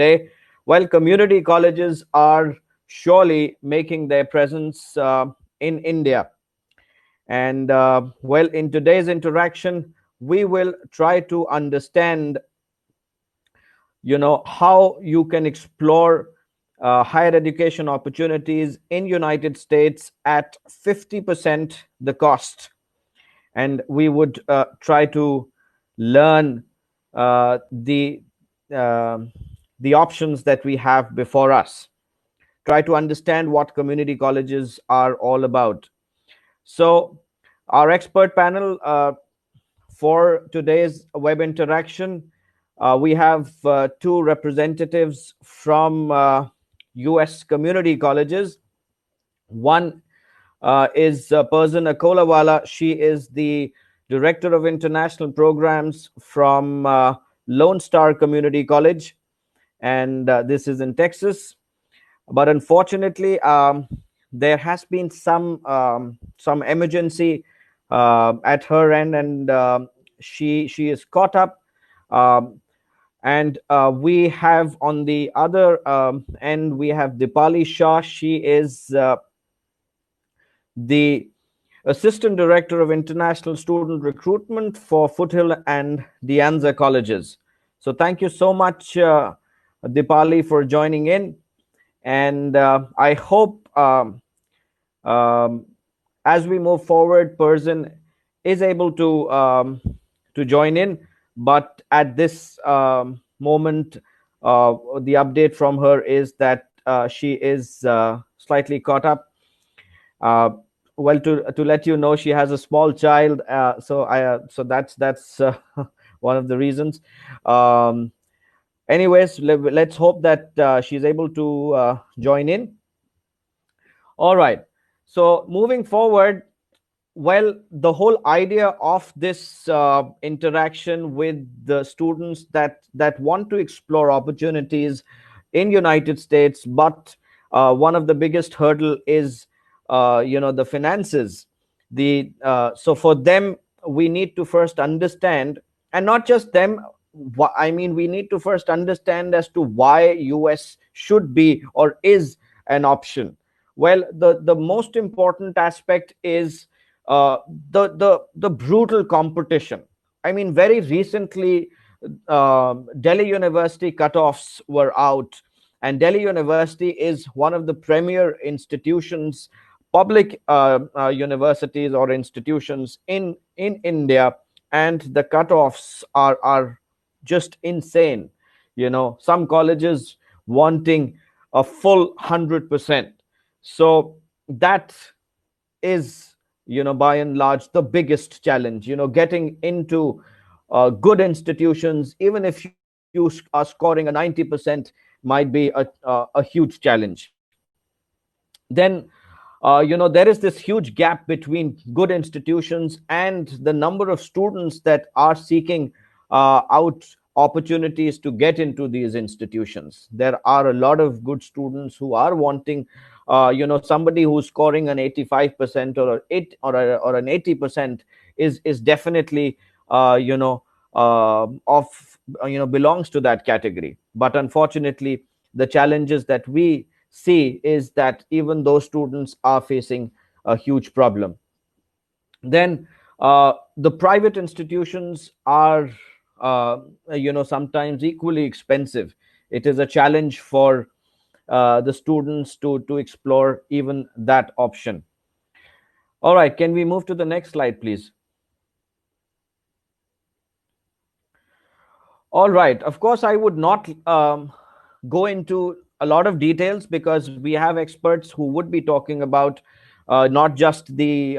today. Well, community colleges are surely making their presence in India. And well, in today's interaction, we will try to understand, how you can explore higher education opportunities in United States at 50% the cost. And we would try to learn the the options that we have before us, try to understand what community colleges are all about. So our expert panel for today's web interaction, we have two representatives from US community colleges. One is Persin Akolawala. She is the Director of International Programs from Lone Star Community College, and this is in Texas. But unfortunately, there has been some emergency at her end, and she is caught up. Um, and we have on the other end, we have Dipali Shah. She is the Assistant Director of International Student Recruitment for Foothill and De Anza Colleges. So thank you so much, Dipali, for joining in. And I hope as we move forward, Persin is able to join in. But at this moment, the update from her is that she is slightly caught up. Well, to let you know, she has a small child, so that's one of the reasons. Anyways, let's hope that she's able to join in. All right. So moving forward, well, the whole idea of this interaction with the students that want to explore opportunities in United States, but one of the biggest hurdle is the finances. So for them, we need to first understand, and not just them. I mean, we need to first understand as to why US should be or is an option. Well, the most important aspect is the brutal competition. I mean, very recently, Delhi University cutoffs were out, and Delhi University is one of the premier institutions, public universities or institutions in India, and the cutoffs are just insane. Some colleges wanting a full 100%. So that is, by and large, the biggest challenge. Getting into good institutions, even if you are scoring a 90%, might be a huge challenge. Then there is this huge gap between good institutions and the number of students that are seeking out opportunities to get into these institutions. There are a lot of good students who are wanting, somebody who's scoring an 85% or an 80% is definitely of belongs to that category. But unfortunately, the challenges that we see is that even those students are facing a huge problem. Then the private institutions are sometimes equally expensive. It is a challenge for the students to explore even that option. All right, can we move to the next slide, please? All right, of course, I would not go into a lot of details because we have experts who would be talking about not just the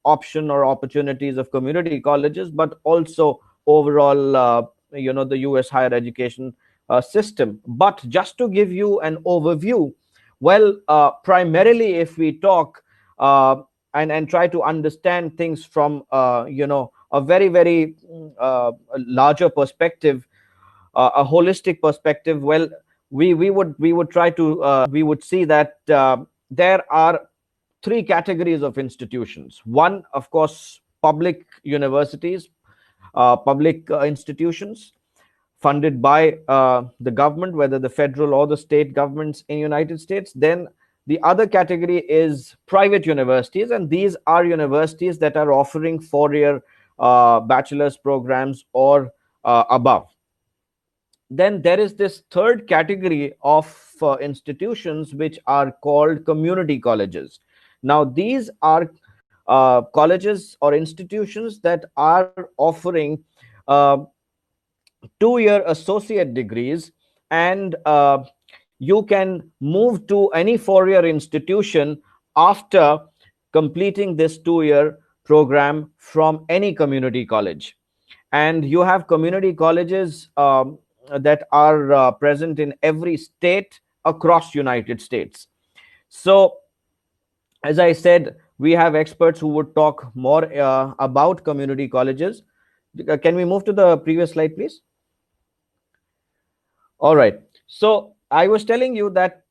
option or opportunities of community colleges, but also overall, the US higher education system. But just to give you an overview, well, primarily if we talk and try to understand things from, a very, very larger perspective, a holistic perspective, well, we would try to we would see that there are three categories of institutions. One, of course, public universities, public institutions. funded by the government, whether the federal or the state governments in United States. Then the other category is private universities, and these are universities that are offering 4-year bachelor's programs or above. Then there is this third category of institutions which are called community colleges. Now, these are colleges or institutions that are offering uh, 2-year associate degrees, and you can move to any 4-year institution after completing this 2-year program from any community college. And you have community colleges that are present in every state across United States. So, as I said, we have experts who would talk more about community colleges. Can we move to the previous slide, please? All right. So I was telling you that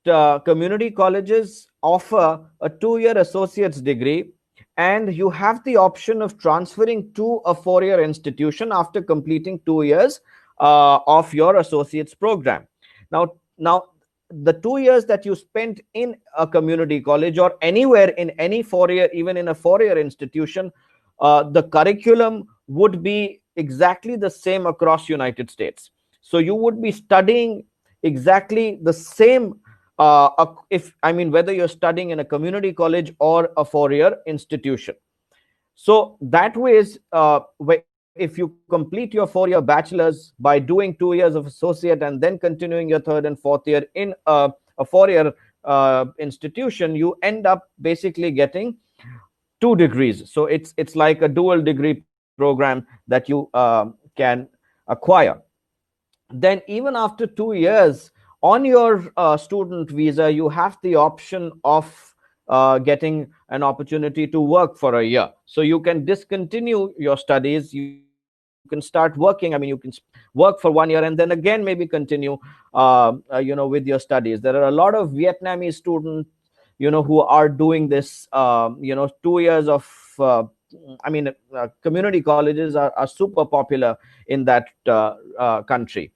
community colleges offer a 2-year associate's degree, and you have the option of transferring to a 4-year institution after completing 2 years of your associate's program. Now, the 2 years that you spent in a community college or anywhere in any 4-year, even in a 4-year institution, the curriculum would be exactly the same across United States. So you would be studying exactly the same, if I mean, whether you're studying in a community college or a 4-year institution. So that way is, if you complete your 4-year bachelor's by doing 2 years of associate and then continuing your third and fourth year in a 4-year institution, you end up basically getting 2 degrees. So it's like a dual degree program that you can acquire. Then even after 2 years on your student visa, you have the option of getting an opportunity to work for a year. So you can discontinue your studies, you can start working. I mean, you can work for 1 year and then again maybe continue with your studies. There are a lot of Vietnamese students who are doing this 2 years of I mean, community colleges are super popular in that country.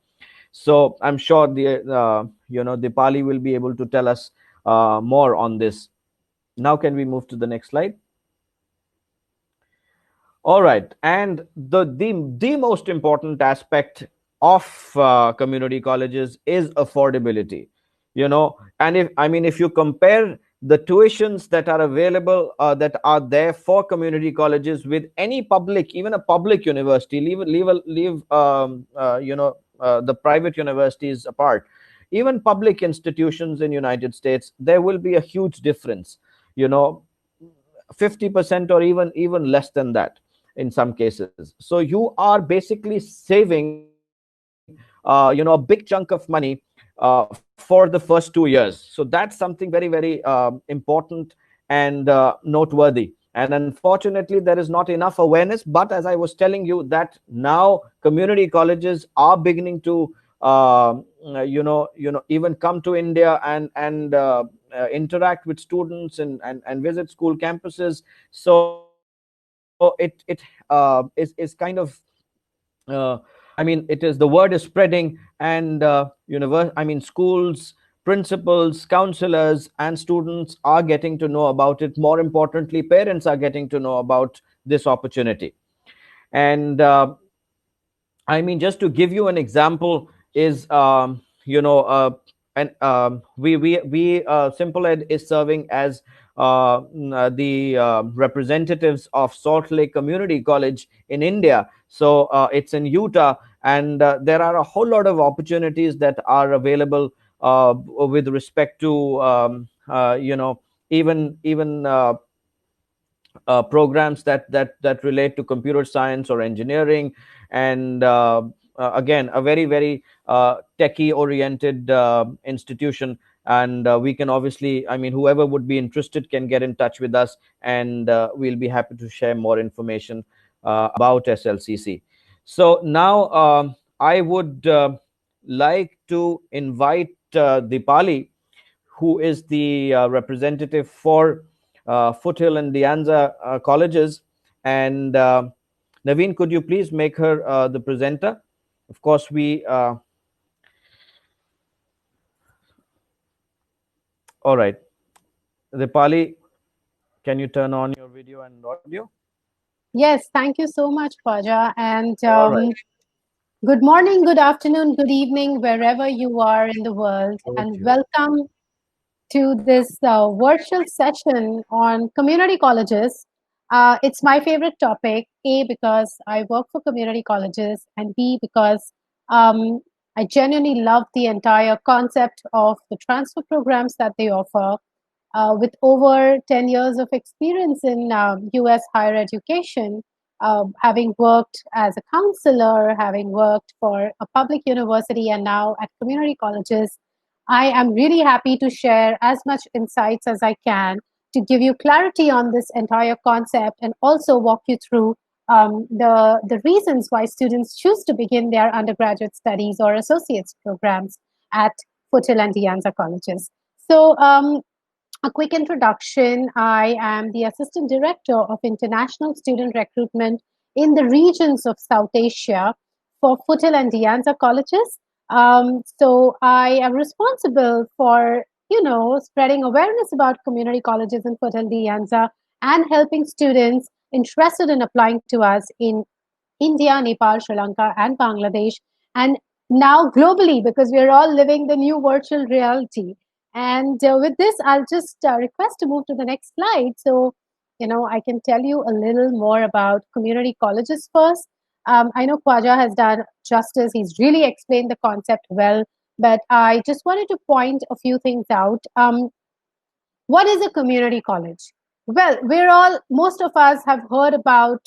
So I'm sure Dipali will be able to tell us more on this. Now, can we move to the next slide? All right, and the most important aspect of community colleges is affordability. And if you compare the tuitions that are available, that are there for community colleges with any public, even a public university, leave the private universities apart, even public institutions in United States, there will be a huge difference. You know, 50% or even less than that in some cases. So you are basically saving a big chunk of money for the first 2 years. So that's something very, very important and noteworthy. And unfortunately, there is not enough awareness. But as I was telling you, that now community colleges are beginning to even come to India and interact with students and visit school campuses. So it is kind of the word is spreading, and schools, principals, counselors, and students are getting to know about it. More importantly, parents are getting to know about this opportunity. And just to give you an example, is and we Simple Ed is serving as the representatives of Salt Lake Community College in India. So it's in Utah, and there are a whole lot of opportunities that are available with respect to even programs that relate to computer science or engineering, and again, a very, very techie oriented institution. And we can obviously, whoever would be interested can get in touch with us, and we'll be happy to share more information about SLCC. So now I would like to invite Dipali, who is the representative for Foothill and De Anza colleges. And Naveen, could you please make her the presenter? Of course, we all right. Dipali, can you turn on your video and audio? Yes, thank you so much, Paja. And All right. good morning, good afternoon, good evening, wherever you are in the world. And Okay. welcome to this virtual session on community colleges. It's my favorite topic, A, because I work for community colleges, and B, because um, I genuinely love the entire concept of the transfer programs that they offer. With over 10 years of experience in US higher education, having worked as a counselor, having worked for a public university, and now at community colleges, I am really happy to share as much insights as I can to give you clarity on this entire concept and also walk you through the reasons why students choose to begin their undergraduate studies or associates programs at Foothill and De Anza colleges. So, a quick introduction. I am the Assistant Director of International Student Recruitment in the regions of South Asia for Foothill and De Anza colleges. So I am responsible for, spreading awareness about community colleges in Foothill De Anza and helping students interested in applying to us in India, Nepal, Sri Lanka, and Bangladesh, and now globally because we're all living the new virtual reality. And with this, I'll just request to move to the next slide. So, I can tell you a little more about community colleges first. I know Khwaja has done justice, he's really explained the concept well, but I just wanted to point a few things out. What is a community college? Well, most of us have heard about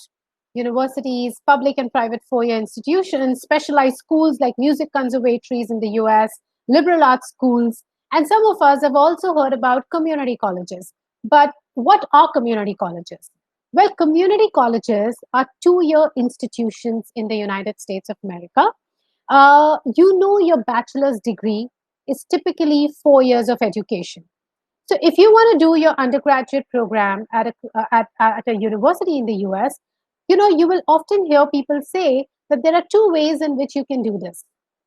universities, public and private four-year institutions, specialized schools like music conservatories in the US, liberal arts schools, and some of us have also heard about community colleges. But what are community colleges? Well, community colleges are two-year institutions in the United States of America. Your bachelor's degree is typically 4 years of education. So if you want to do your undergraduate program at a university in the US, you will often hear people say that there are two ways in which you can do this.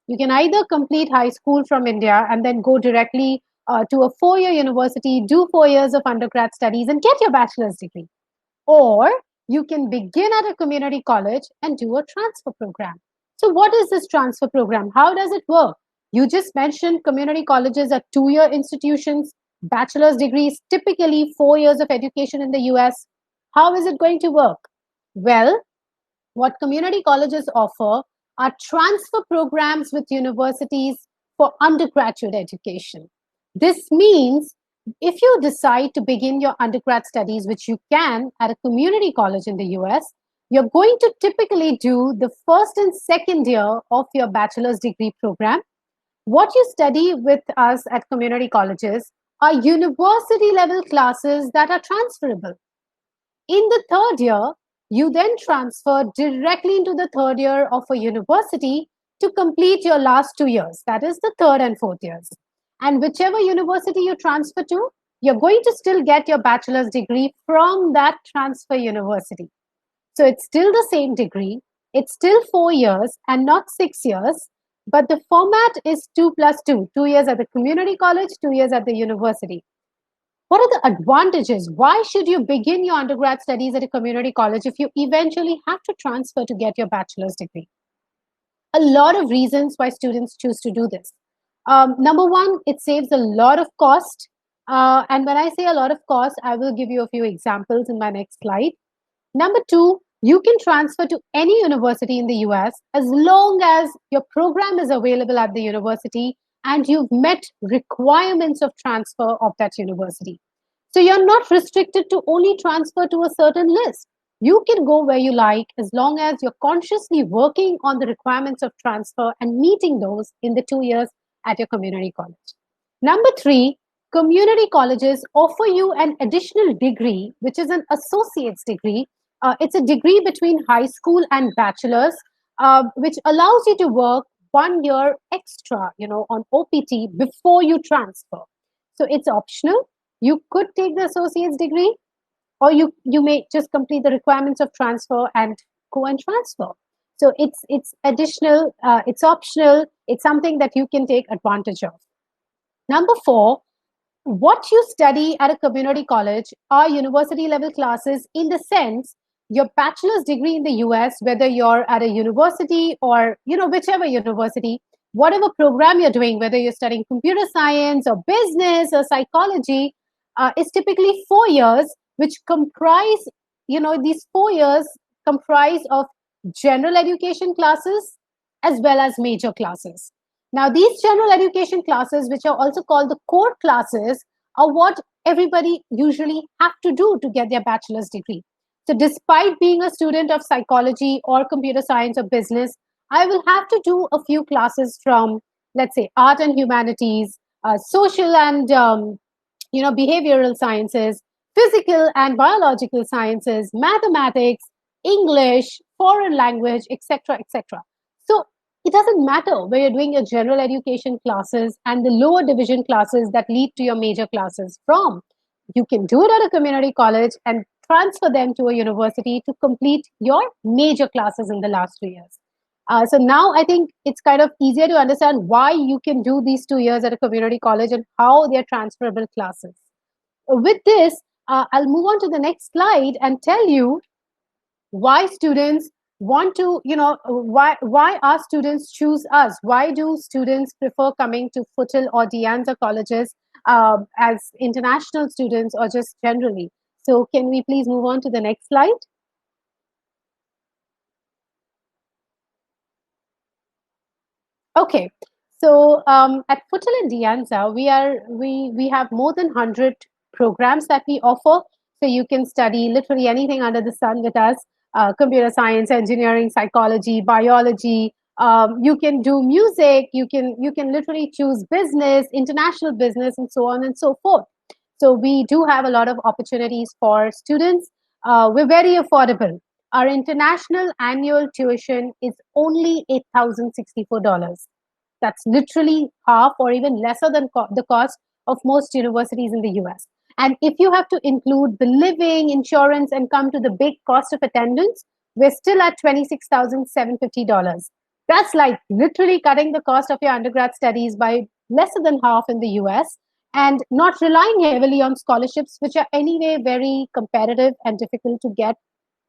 You can either complete high school from India and then go directly to a 4 year university, do 4 years of undergrad studies, and get your bachelor's degree. Or you can begin at a community college and do a transfer program. So, what is this transfer program? How does it work? You just mentioned community colleges are 2 year institutions, bachelor's degrees, typically 4 years of education in the US. How is it going to work? Well, what community colleges offer are transfer programs with universities for undergraduate education. This means if you decide to begin your undergrad studies, which you can at a community college in the US, you're going to typically do the first and second year of your bachelor's degree program. What you study with us at community colleges are university level classes that are transferable. In the third year, you then transfer directly into the third year of a university to complete your last 2 years, that is the third and fourth years. And whichever university you transfer to, you're going to still get your bachelor's degree from that transfer university. So it's still the same degree, it's still 4 years and not 6 years, but the format is 2 plus 2, 2 years at the community college, 2 years at the university. What are the advantages? Why should you begin your undergrad studies at a community college if you eventually have to transfer to get your bachelor's degree? A lot of reasons why students choose to do this. Number one, it saves a lot of cost. And when I say a lot of cost, I will give you a few examples in my next slide. Number two, you can transfer to any university in the US as long as your program is available at the university and you've met requirements of transfer of that university. So you're not restricted to only transfer to a certain list. You can go where you like as long as you're consciously working on the requirements of transfer and meeting those in the 2 years at your community college. Number three, community colleges offer you an additional degree, which is an associate's degree. It's a degree between high school and bachelor's, which allows you to work 1 year extra, on OPT before you transfer. So it's optional. You could take the associate's degree, or you may just complete the requirements of transfer and go and transfer. So it's additional, it's optional, it's something that you can take advantage of. Number four, what you study at a community college are university level classes, in the sense your bachelor's degree in the US, whether you're at a university or whichever university, whatever program you're doing, whether you're studying computer science or business or psychology, is typically 4 years, which comprise, these 4 years comprise of general education classes as well as major classes. Now, these general education classes, which are also called the core classes, are what everybody usually have to do to get their bachelor's degree. So, despite being a student of psychology or computer science or business, I will have to do a few classes from, let's say, art and humanities, social and behavioral sciences, physical and biological sciences, mathematics, English, foreign language, etc., etc. So it doesn't matter where you're doing your general education classes and the lower division classes that lead to your major classes from. You can do it at a community college and transfer them to a university to complete your major classes in the last 2 years. So now I think it's kind of easier to understand why you can do these 2 years at a community college and how they're transferable classes. With this, I'll move on to the next slide and tell you why students want to, why our students choose us. Why do students prefer coming to Footle or De Anza colleges as international students or just generally? So can we please move on to the next slide? Okay, so at Footle and De Anza, we have more than 100 programs that we offer. So you can study literally anything under the sun with us: computer science, engineering, psychology, biology. You can do music. You can literally choose business, international business, and so on and so forth. So we do have a lot of opportunities for students. We're very affordable. Our international annual tuition is only $8,064. That's literally half or even lesser than the cost of most universities in the US. And if you have to include the living, insurance, and come to the big cost of attendance, we're still at $26,750. That's like literally cutting the cost of your undergrad studies by lesser than half in the US, and not relying heavily on scholarships, which are anyway very competitive and difficult to get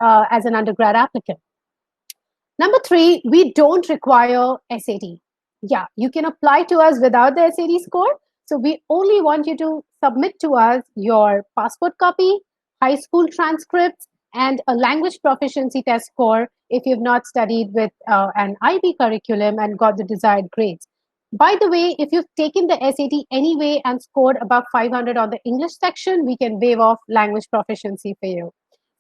as an undergrad applicant. Number three, we don't require SAT. Yeah, you can apply to us without the SAT score. So we only want you to submit to us your passport copy, high school transcripts, and a language proficiency test score if you've not studied with an IB curriculum and got the desired grades. By the way, if you've taken the SAT anyway and scored above 500 on the English section, we can waive off language proficiency for you.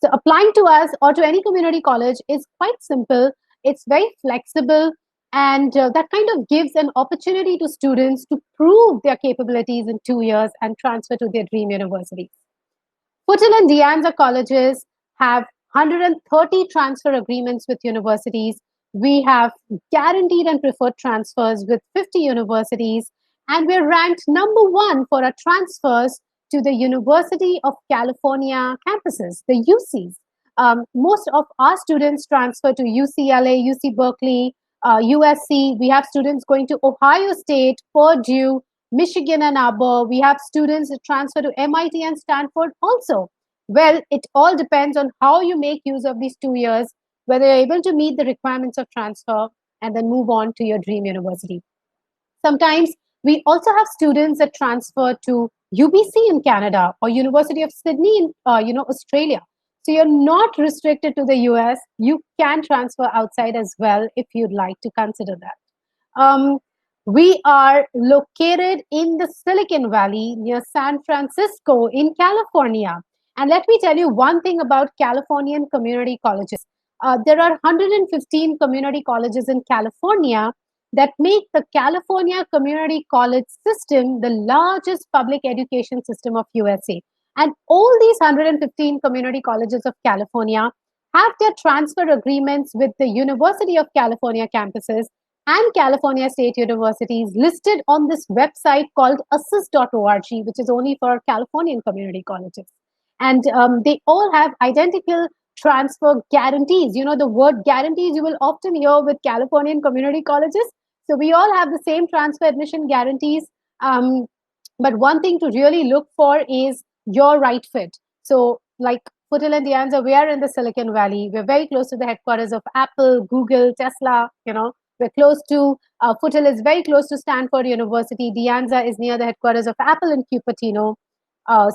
So applying to us or to any community college is quite simple. It's very flexible, and that kind of gives an opportunity to students to prove their capabilities in 2 years and transfer to their dream universities. Footle and De Anza colleges have 130 transfer agreements with universities. We have guaranteed and preferred transfers with 50 universities, and we're ranked number one for our transfers to the University of California campuses, the UCs. Most of our students transfer to UCLA, UC Berkeley, USC. We have students going to Ohio State, Purdue, Michigan, and Arbor. We have students that transfer to MIT and Stanford also. Well, it all depends on how you make use of these 2 years, whether you're able to meet the requirements of transfer and then move on to your dream university. Sometimes we also have students that transfer to UBC in Canada or University of Sydney in Australia. So you're not restricted to the US. You can transfer outside as well if you'd like to consider that. We are located in the Silicon Valley near San Francisco in California. And let me tell you one thing about Californian community colleges. There are 115 community colleges in California that make the California Community College system the largest public education system of USA. And all these 115 community colleges of California have their transfer agreements with the University of California campuses and California State Universities listed on this website called assist.org, which is only for Californian community colleges. And they all have identical transfer guarantees. The word guarantees you will often hear with Californian community colleges. So we all have the same transfer admission guarantees. Um, but one thing to really look for is your right fit. So, like Footil and Dianza, we are in the Silicon Valley. We're very close to the headquarters of Apple, Google, Tesla. We're close to Footil is very close to Stanford University. Dianza is near the headquarters of Apple in Cupertino.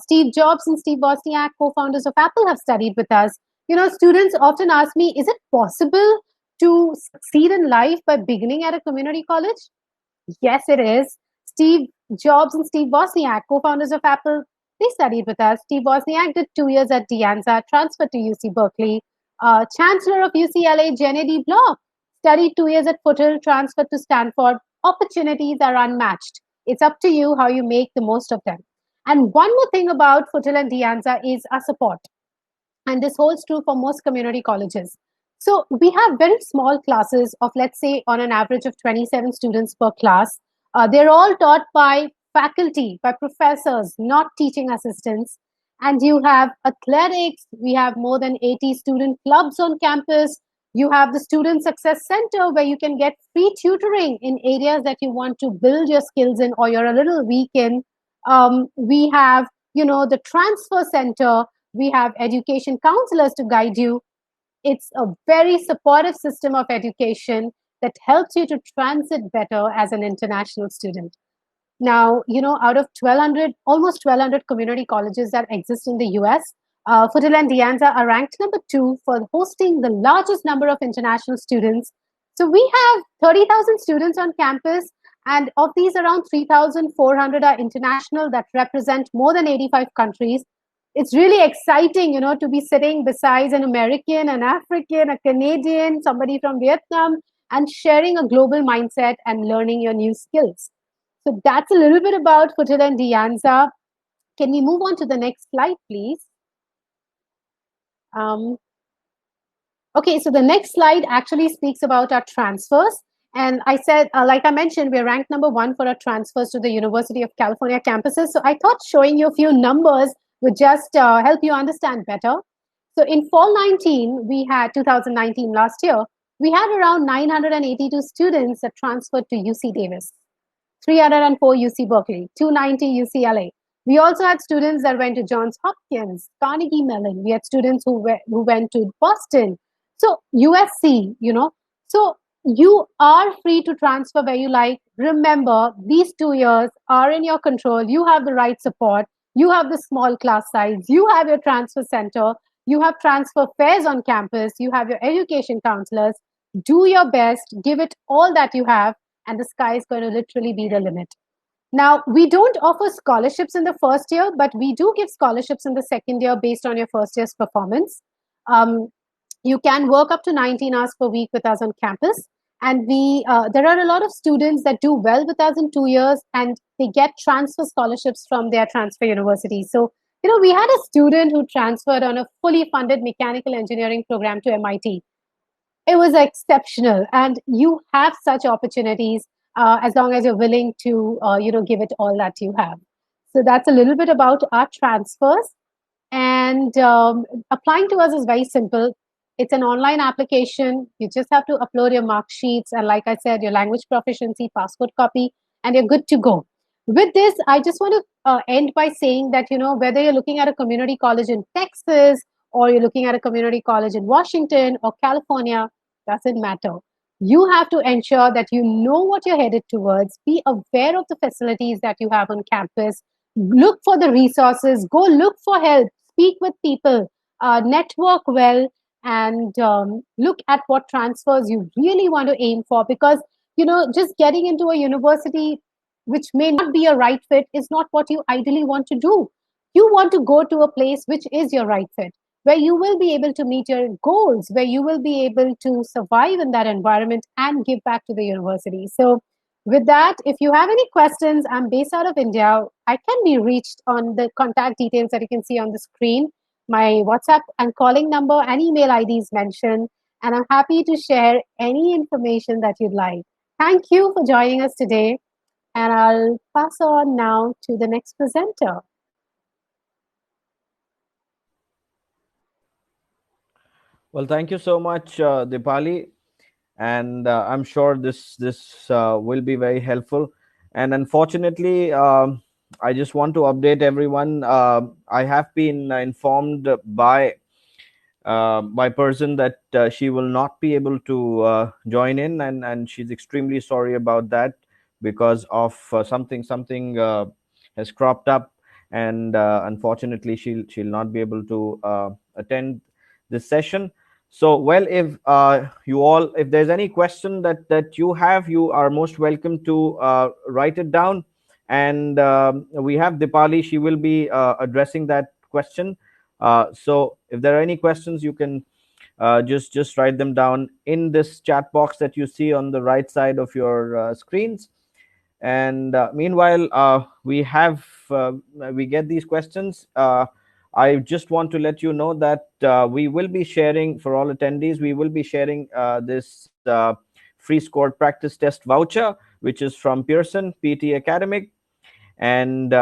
Steve Jobs and Steve Wozniak, co-founders of Apple, have studied with us. Students often ask me, is it possible to succeed in life by beginning at a community college? Yes, it is. Steve Jobs and Steve Wozniak, co-founders of Apple, they studied with us. Steve Wozniak did 2 years at De Anza, transferred to UC Berkeley. Chancellor of UCLA, Jenny D. Block, studied 2 years at Foothills, transferred to Stanford. Opportunities are unmatched. It's up to you how you make the most of them. And one more thing about Foothills and De Anza is our support. And this holds true for most community colleges. So we have very small classes of, let's say, on an average of 27 students per class. They're all taught by faculty, by professors, not teaching assistants. And you have athletics. We have more than 80 student clubs on campus. You have the Student Success Center where you can get free tutoring in areas that you want to build your skills in or you're a little weak in. We have, the Transfer Center. We have education counselors to guide you. It's a very supportive system of education that helps you to transit better as an international student. Now, out of 1,200, almost 1,200 community colleges that exist in the US, Foothills and De Anza are ranked number 2 for hosting the largest number of international students. So we have 30,000 students on campus, and of these, around 3,400 are international that represent more than 85 countries. It's really exciting, to be sitting beside an American, an African, a Canadian, somebody from Vietnam, and sharing a global mindset and learning your new skills. So that's a little bit about Foothills and De Anza. Can we move on to the next slide, please? Um, okay, so the next slide actually speaks about our transfers. And I said, like I mentioned, we're ranked number 1 for our transfers to the University of California campuses. So I thought showing you a few numbers would just help you understand better. So in fall 19, we had 2019 last year, we had around 982 students that transferred to UC Davis. 304 UC Berkeley, 290 UCLA. We also had students that went to Johns Hopkins, Carnegie Mellon. We had students who went to Boston. So USC, So you are free to transfer where you like. Remember, these 2 years are in your control. You have the right support. You have the small class size. You have your transfer center. You have transfer fairs on campus. You have your education counselors. Do your best. Give it all that you have, and the sky is going to literally be the limit. Now, we don't offer scholarships in the first year, but we do give scholarships in the second year based on your first year's performance. You can work up to 19 hours per week with us on campus. And there are a lot of students that do well with us in 2 years, and they get transfer scholarships from their transfer universities. So, we had a student who transferred on a fully funded mechanical engineering program to MIT. It was exceptional, and you have such opportunities as long as you're willing to give it all that you have. So that's a little bit about our transfers. And applying to us is very simple. It's an online application. You just have to upload your mark sheets and, like I said, your language proficiency, passport copy, and you're good to go. With this, I just want to end by saying that, whether you're looking at a community college in Texas or you're looking at a community college in Washington or California, doesn't matter. You have to ensure that you know what you're headed towards, be aware of the facilities that you have on campus, look for the resources, go look for help, speak with people, network well, and look at what transfers you really want to aim for, because just getting into a university which may not be a right fit is not what you ideally want to do. You want to go to a place which is your right fit, where you will be able to meet your goals, where you will be able to survive in that environment and give back to the university. So with that, if you have any questions, I'm based out of India. I can be reached on the contact details that you can see on the screen. My WhatsApp and calling number and email ID is mentioned, and I'm happy to share any information that you'd like. Thank you for joining us today, and I'll pass on now to the next presenter. Well, thank you so much, Dipali, and I'm sure this will be very helpful. And unfortunately, I just want to update everyone. I have been informed by person that she will not be able to join in, and she's extremely sorry about that because of something has cropped up, and unfortunately she'll not be able to attend this session. So well, if there's any question that you have, you are most welcome to write it down, and we have Dipali. She will be addressing that question. So if there are any questions, you can just write them down in this chat box that you see on the right side of your screens. And meanwhile, we get these questions. I just want to let you know that we will be sharing, for all attendees, we will be sharing this free scored practice test voucher, which is from Pearson PT Academic. And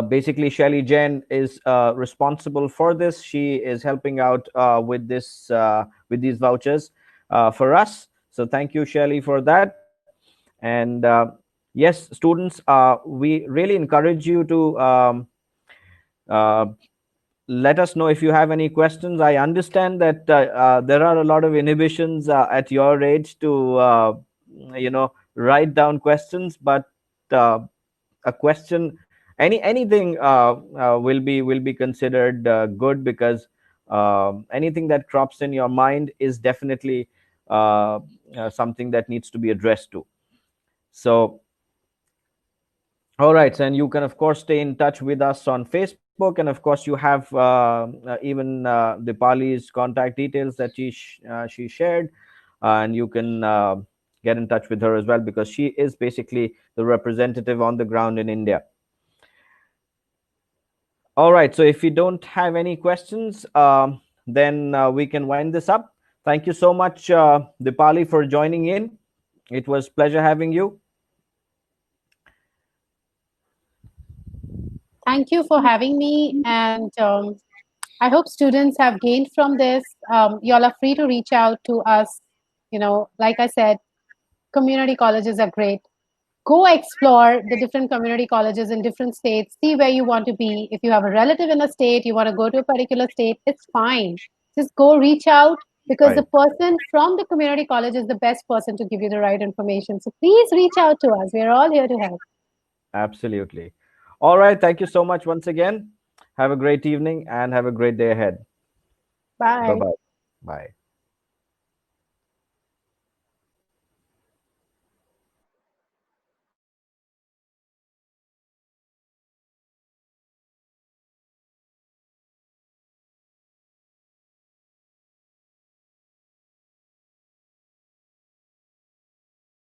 basically, Shelly Jain is responsible for this. She is helping out with these vouchers for us. So thank you, Shelly, for that. And yes, students, we really encourage you to uh, let us know if you have any questions. I understand that there are a lot of inhibitions at your age to write down questions, but uh, a question, anything will be considered good, because anything that crops in your mind is definitely something that needs to be addressed to. So all right, and you can of course stay in touch with us on Facebook, and of course you have even Dipali's contact details that she shared, and you can get in touch with her as well, because she is basically the representative on the ground in India. All right, so if you don't have any questions, then we can wind this up. Thank you so much, Dipali, for joining in. It was pleasure having you. Thank you for having me, and I hope students have gained from this. Y'all are free to reach out to us. Like I said, community colleges are great. Go explore the different community colleges in different states. See where you want to be. If you have a relative in a state, you want to go to a particular state, it's fine. Just go reach out, because the Right. person from the community college is the best person to give you the right information. So please reach out to us. We're all here to help. Absolutely. All right. Thank you so much once again. Have a great evening and have a great day ahead. Bye Bye. bye. Bye.